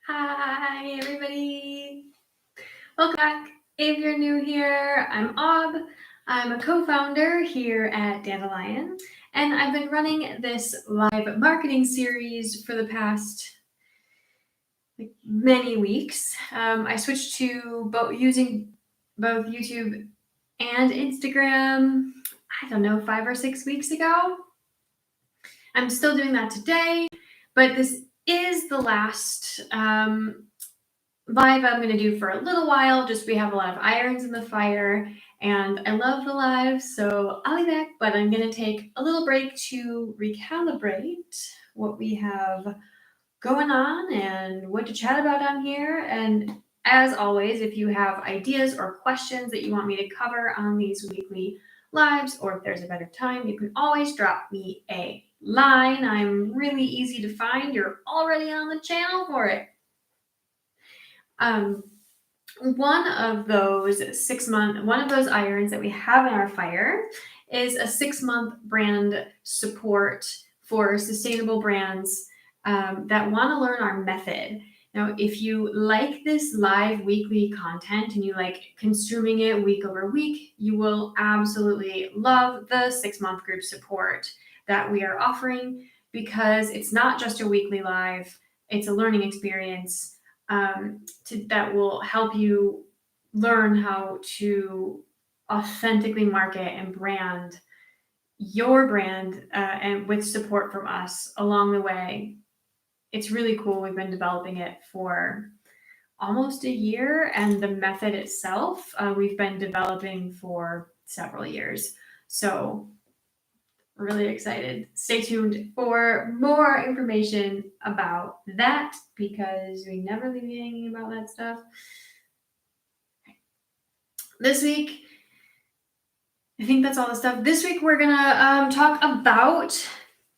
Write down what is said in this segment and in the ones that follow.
Hi, everybody. Welcome back. If you're new here, I'm Ob. I'm a co-founder here at Dandelion, and I've been running this live marketing series for the past many weeks. I switched to using both YouTube and Instagram, I don't know, 5 or 6 weeks ago. I'm still doing that today, but this is the last live I'm going to do for a little while. Just we have a lot of irons in the fire, and I love the live, so I'll be back, but I'm going to take a little break to recalibrate what we have going on and what to chat about on here. And as always, if you have ideas or questions that you want me to cover on these weekly lives, or if there's a better time, you can always drop me a line. I'm really easy to find. You're already on the channel for it. One of those irons that we have in our fire is a 6-month brand support for sustainable brands that want to learn our method. Now, if you like this live weekly content and you like consuming it week over week, you will absolutely love the 6-month group support that we are offering, because it's not just a weekly live, it's a learning experience that will help you learn how to authentically market and brand your brand and with support from us along the way. It's really cool. We've been developing it for almost a year, and the method itself we've been developing for several years. So really excited. Stay tuned for more information about that, because we never leave you hanging about that stuff. This week, I think that's all the stuff. This week, we're gonna talk about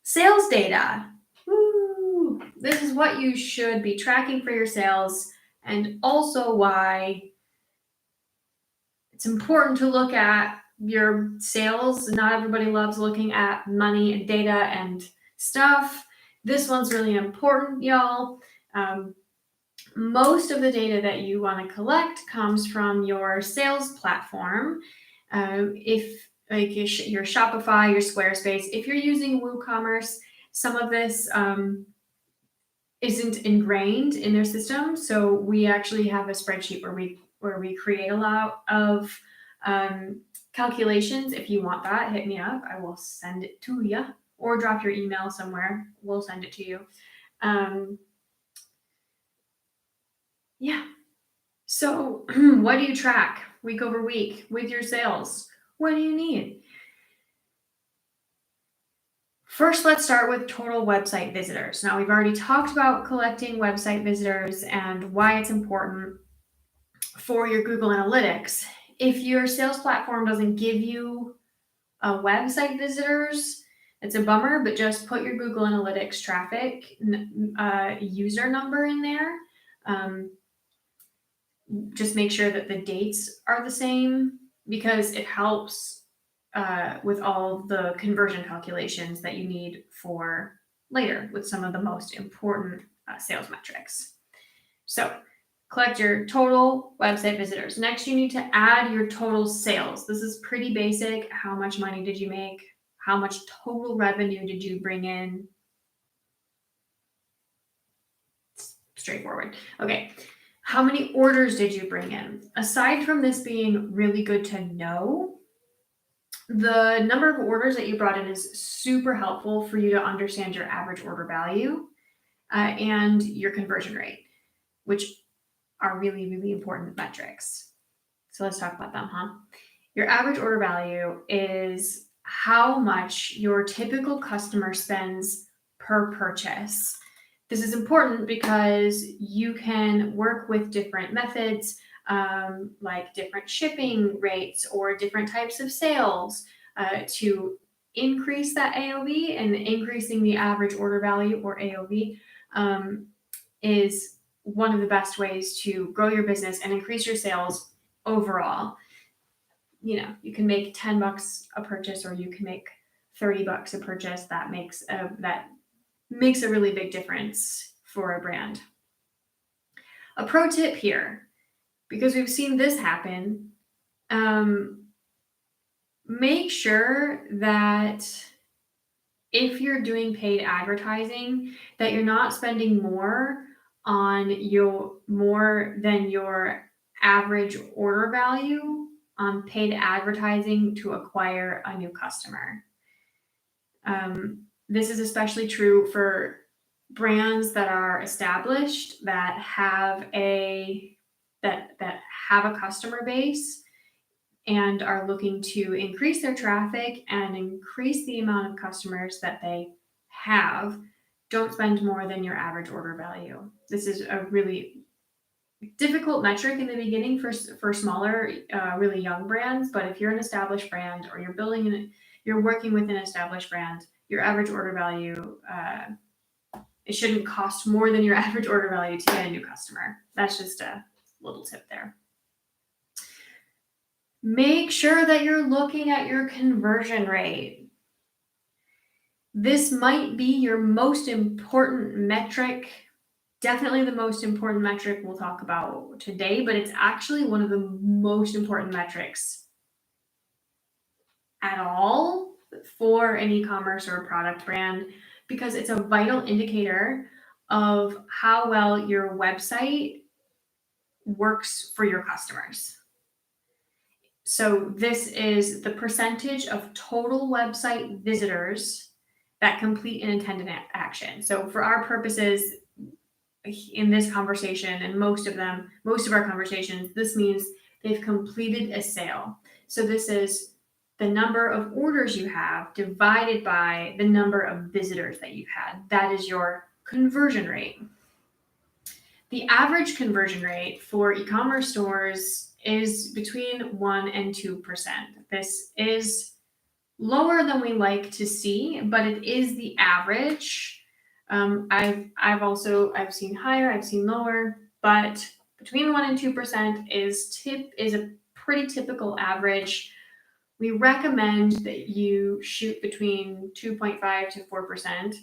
sales data. Woo! This is what you should be tracking for your sales, and also why it's important to look at your sales. Not everybody loves looking at money and data and stuff. This one's really important, y'all. Most of the data that you want to collect comes from your sales platform. If like your Shopify, your Squarespace, if you're using WooCommerce, some of this isn't ingrained in their system. So we actually have a spreadsheet where we create a lot of calculations. If you want that, hit me up. I will send it to you, or drop your email somewhere. We'll send it to you. Yeah. So what do you track week over week with your sales? What do you need? First, let's start with total website visitors. Now, we've already talked about collecting website visitors and why it's important for your Google Analytics. If your sales platform doesn't give you website visitors, it's a bummer, but just put your Google Analytics traffic user number in there. Just make sure that the dates are the same, because it helps with all the conversion calculations that you need for later with some of the most important sales metrics. So collect your total website visitors. Next, you need to add your total sales. This is pretty basic. How much money did you make? How much total revenue did you bring in? It's straightforward. Okay. How many orders did you bring in? Aside from this being really good to know, the number of orders that you brought in is super helpful for you to understand your average order value and your conversion rate, which are really, really important metrics. So let's talk about them, huh? Your average order value is how much your typical customer spends per purchase. This is important because you can work with different methods, like different shipping rates or different types of sales to increase that AOV. And increasing the average order value, or AOV, is one of the best ways to grow your business and increase your sales overall. You know, you can make $10 a purchase, or you can make $30 a purchase. That makes a really big difference for a brand. A pro tip here, because we've seen this happen, make sure that if you're doing paid advertising, that you're not spending more than your average order value on paid advertising to acquire a new customer. This is especially true for brands that are established, that have a customer base and are looking to increase their traffic and increase the amount of customers that they have. Don't spend more than your average order value. This is a really difficult metric in the beginning for smaller, really young brands. But if you're an established brand, or you're working with an established brand, your average order value, it shouldn't cost more than your average order value to get a new customer. That's just a little tip there. Make sure that you're looking at your conversion rate. This might be your most important metric, definitely the most important metric we'll talk about today, but it's actually one of the most important metrics at all for an e-commerce or a product brand, because it's a vital indicator of how well your website works for your customers. So this is the percentage of total website visitors that complete an intended action. So for our purposes in this conversation, and most of our conversations, this means they've completed a sale. So this is the number of orders you have divided by the number of visitors that you've had. That is your conversion rate. The average conversion rate for e-commerce stores is between 1 and 2%. This is lower than we like to see, but it is the average. I've seen higher, I've seen lower, but between 1 and 2% is a pretty typical average. We recommend that you shoot between 2.5 to 4%.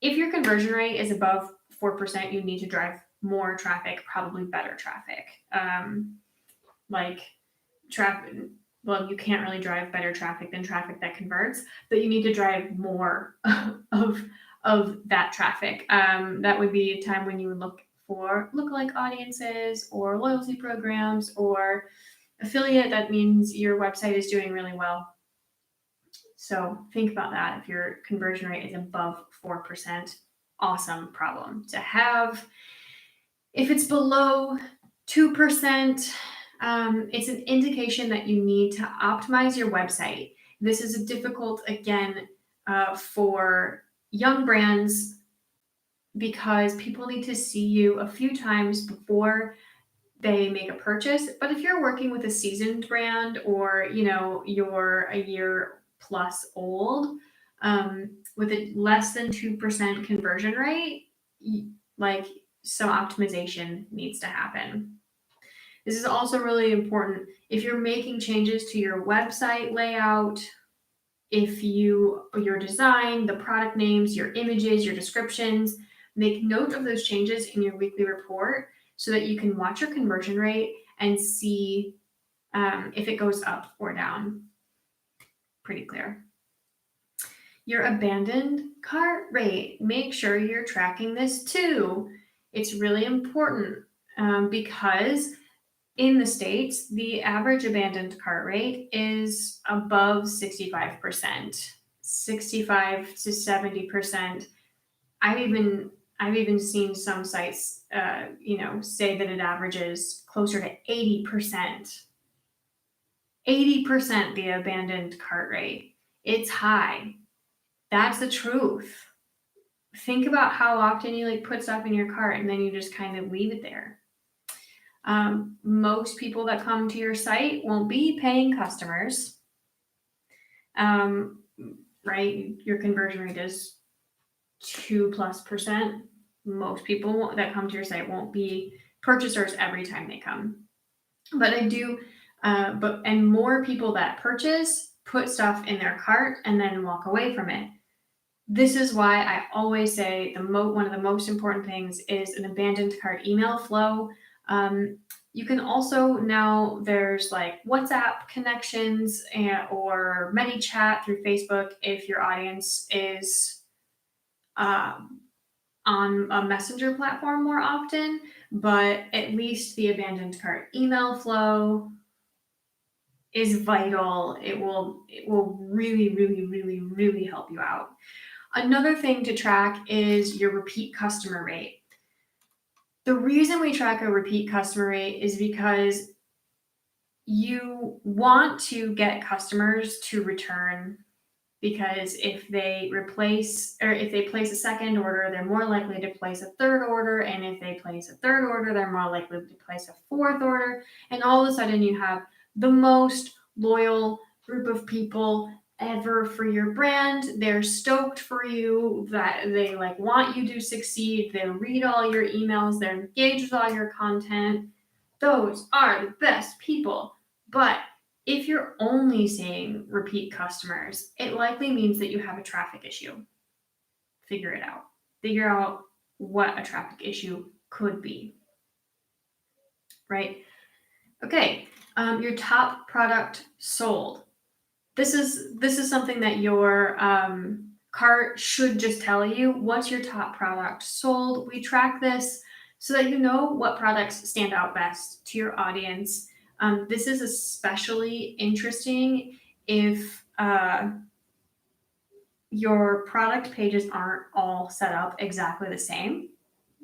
If your conversion rate is above 4%, you need to drive more traffic, probably better traffic. You can't really drive better traffic than traffic that converts, but you need to drive more of that traffic. That would be a time when you would look for lookalike audiences or loyalty programs or affiliate. That means your website is doing really well. So think about that. If your conversion rate is above 4%, awesome problem to have. If it's below 2%, it's an indication that you need to optimize your website. This is difficult, again, for young brands, because people need to see you a few times before they make a purchase. But if you're working with a seasoned brand, or you're a year plus old, with a less than 2% conversion rate, some optimization needs to happen. This is also really important if you're making changes to your website layout, your design, the product names, your images, your descriptions. Make note of those changes in your weekly report so that you can watch your conversion rate and see if it goes up or down. Pretty clear. Your abandoned cart rate. Make sure you're tracking this too. It's really important because in the States, the average abandoned cart rate is above 65%, 65 to 70%. I've even seen some sites, say that it averages closer to 80%. 80% the abandoned cart rate. It's high. That's the truth. Think about how often you put stuff in your cart and then you just kind of leave it there. Most people that come to your site won't be paying customers, right? Your conversion rate is 2+%. Most people that come to your site won't be purchasers every time they come. But and more people that purchase put stuff in their cart and then walk away from it. This is why I always say one of the most important things is an abandoned cart email flow. You can also now there's like WhatsApp connections or ManyChat through Facebook if your audience is um, on a messenger platform more often, but at least the abandoned cart email flow is vital. It will really, really, really, really help you out. Another thing to track is your repeat customer rate. The reason we track a repeat customer rate is because you want to get customers to return, because if they place a second order, they're more likely to place a third order. And if they place a third order, they're more likely to place a fourth order. And all of a sudden you have the most loyal group of people ever for your brand. They're stoked for you, that they like want you to succeed. They read all your emails, they're engaged with all your content. Those are the best people. But if you're only seeing repeat customers, it likely means that you have a traffic issue. Figure it out. Figure out what a traffic issue could be. Right? Okay. Your top product sold. This is something that your cart should just tell you. What's your top product sold? We track this so that you know what products stand out best to your audience. This is especially interesting if your product pages aren't all set up exactly the same.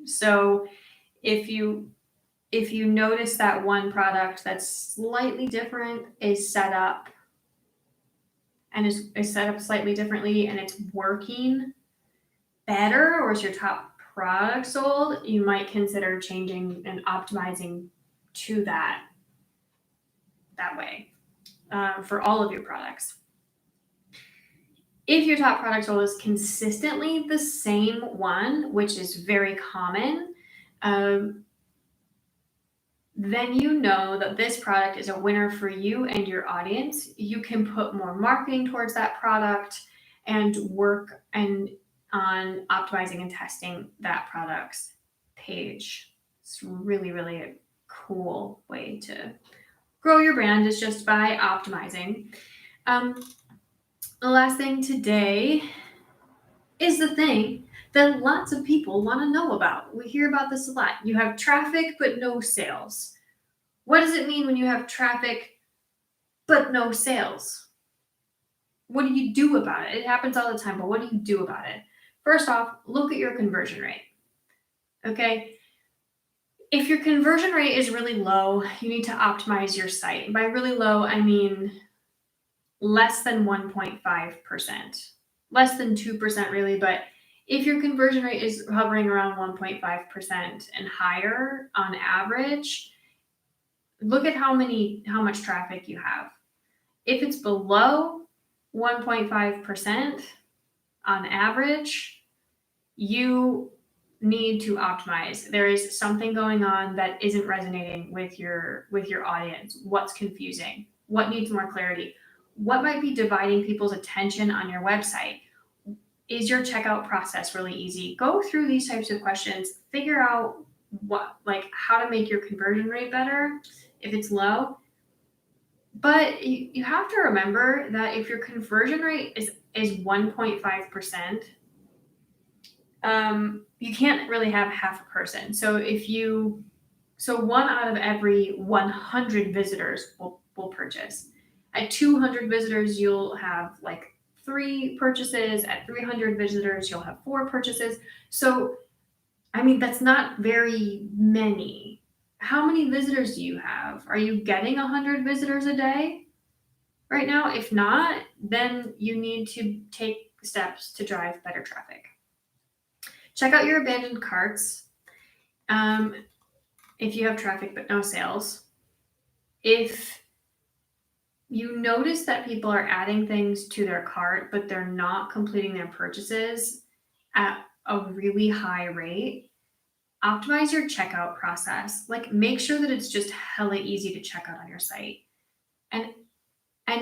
So if you notice that one product that's slightly different is set up slightly differently and it's working better, or is your top product sold, you might consider changing and optimizing to that way for all of your products. If your top product sold is consistently the same one, which is very common, then you know that this product is a winner for you and your audience. You can put more marketing towards that product and work on optimizing and testing that product's page. It's really, really a cool way to grow your brand, is just by optimizing. The last thing today is the thing that lots of people want to know about. We hear about this a lot. You have traffic, but no sales. What does it mean when you have traffic, but no sales? What do you do about it? It happens all the time, but what do you do about it? First off, look at your conversion rate. Okay? If your conversion rate is really low, you need to optimize your site. By really low, I mean less than 1.5%. Less than 2% really, but if your conversion rate is hovering around 1.5% and higher on average, look at how much traffic you have. If it's below 1.5% on average, you need to optimize. There is something going on that isn't resonating with your audience. What's confusing? What needs more clarity? What might be dividing people's attention on your website? Is your checkout process really easy? Go through these types of questions, figure out how to make your conversion rate better if it's low. But you have to remember that if your conversion rate is 1.5%, you can't really have half a person. So one out of every 100 visitors will purchase. At 200 visitors, you'll have like 3 purchases. At 300 visitors, you'll have 4 purchases. So, I mean, that's not very many. How many visitors do you have? Are you getting 100 visitors a day right now? If not, then you need to take steps to drive better traffic. Check out your abandoned carts. If you have traffic but no sales. If you notice that people are adding things to their cart, but they're not completing their purchases at a really high rate, optimize your checkout process. Like, make sure that it's just hella easy to check out on your site. And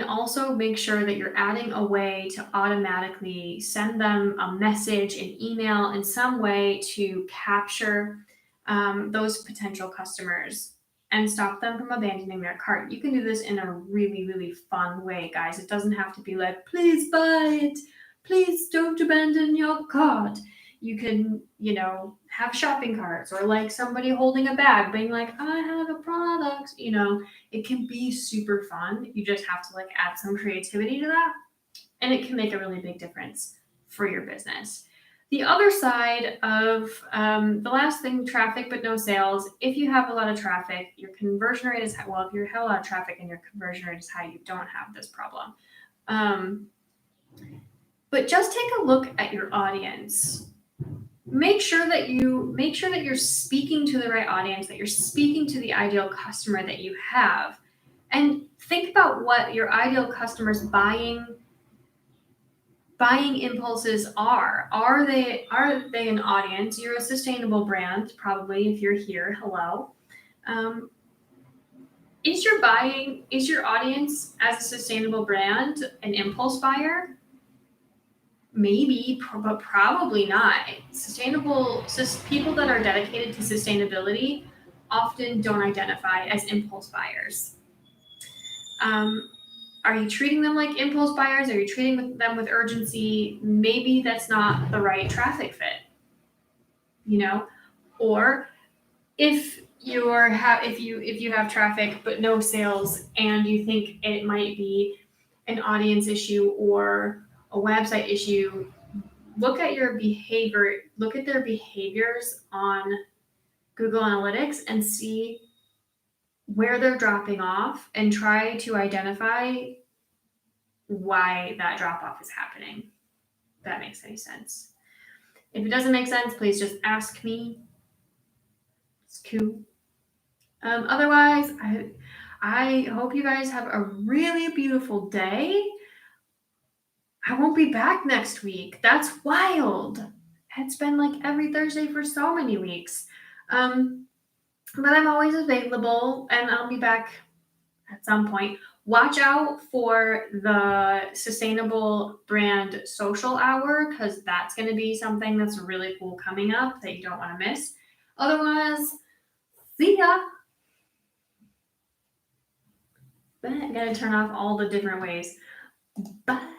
also make sure that you're adding a way to automatically send them a message, an email, in some way to capture those potential customers and stop them from abandoning their cart. You can do this in a really, really fun way, guys. It doesn't have to be like, please buy it. Please don't abandon your cart. You can, have shopping carts or like somebody holding a bag being like, I have a product. It can be super fun. You just have to like add some creativity to that, and it can make a really big difference for your business. The other side of the last thing, traffic but no sales. If you have a lot of traffic, your conversion rate is high. Well, if you have a lot of traffic and your conversion rate is high, you don't have this problem. But just take a look at your audience. Make sure that you're speaking to the right audience, that you're speaking to the ideal customer that you have, and think about what your ideal customers' buying impulses are. Are they an audience? You're a sustainable brand, probably, if you're here. Hello. Is your audience as a sustainable brand an impulse buyer? Maybe, but probably not. People that are dedicated to sustainability often don't identify as impulse buyers. Are you treating them like impulse buyers? Are you treating them with urgency? Maybe that's not the right traffic fit, Or if you have traffic but no sales, and you think it might be an audience issue or a website issue, look at their behaviors on Google Analytics and see where they're dropping off and try to identify why that drop off is happening. If that makes any sense. If it doesn't make sense, please just ask me. It's cool. Otherwise, I hope you guys have a really beautiful day. I won't be back next week. That's wild. It's been like every Thursday for so many weeks. But I'm always available, and I'll be back at some point. Watch out for the Sustainable Brand Social Hour, because that's going to be something that's really cool coming up that you don't want to miss. Otherwise, see ya. I gotta turn off all the different ways. Bye.